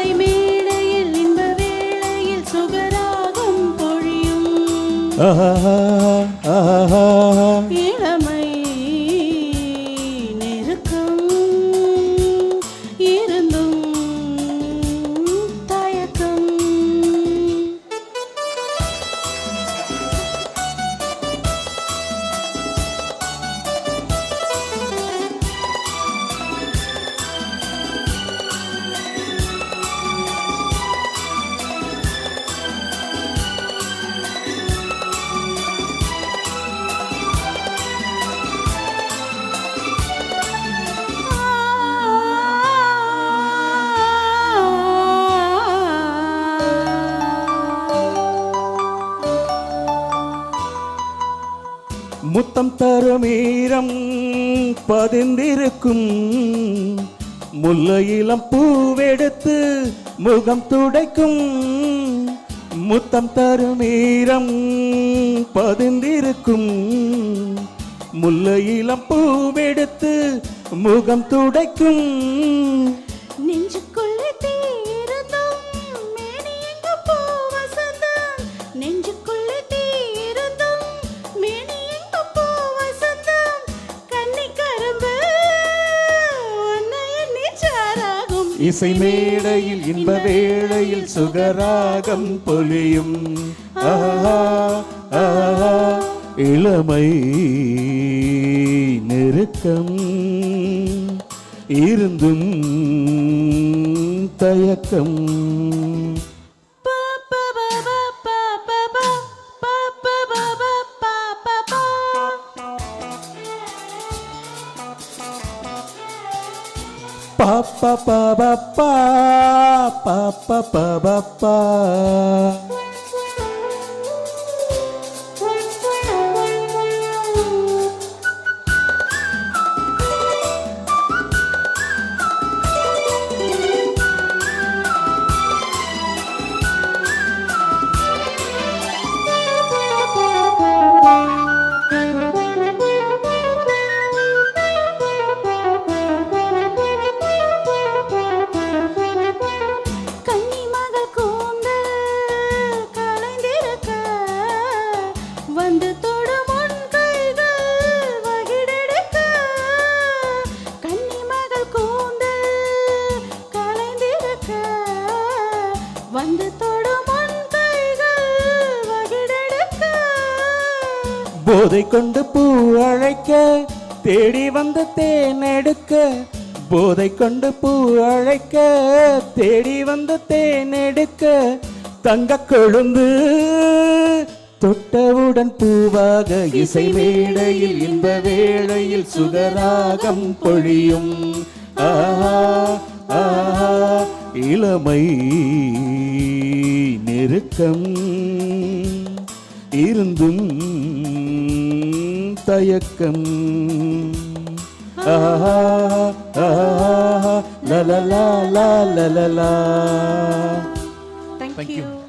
இசை மேடையில் இன்ப வேளையில் சுகராகம் பொழியும் இளமை நெருக்கம் இருந்தும் தயக்கம். முத்தம் தரும் ஈரம் பதிந்திருக்கும் முல்லையிலம் பூவெடுத்து முகம் துடைக்கும். முத்தம் தரும் ஈரம் பதிந்திருக்கும் முல்லையிலம் பூவெடுத்து முகம் துடைக்கும். நெஞ்சுக்குள்ளே தீரந்தும் மேனி எங்கு பூ வசந்தம். நெஞ்சுக்குள்ளே தீரந்தும் மேனி எங்கு பூ வசந்தம். கன்னி கரும்பு உன்னை எண்ணி சாராகும் இசை மேடையில் இன்ப வேளையில் சுகராகம் பொலியும். இளமை நெருக்கம் இருந்தும் தயக்கம். பாப்பா பாபா பாப்பா பாபா வந்து தொடும் உன் கைகள் வகிடெடுக்க. கன்னி மகள் கூந்தல் களைந்திருக்க வந்து தொடும் உன் கைகள் வகிடெடுக்க. போதை கொண்டு பூ அழைக்க தேடி வந்து தேன் எடுக்க. போதை கொண்டு பூ அழைக்க தேடி வந்து தேன் எடுக்க. தங்க கொழுந்து தொட்டவுடன் பூவாக இசை மேடையில் இன்ப வேளையில் சுகராகம் பொழியும். இளமை நெருக்கம் இருந்தும் தயக்கம். லலலா லலலா. Thank you.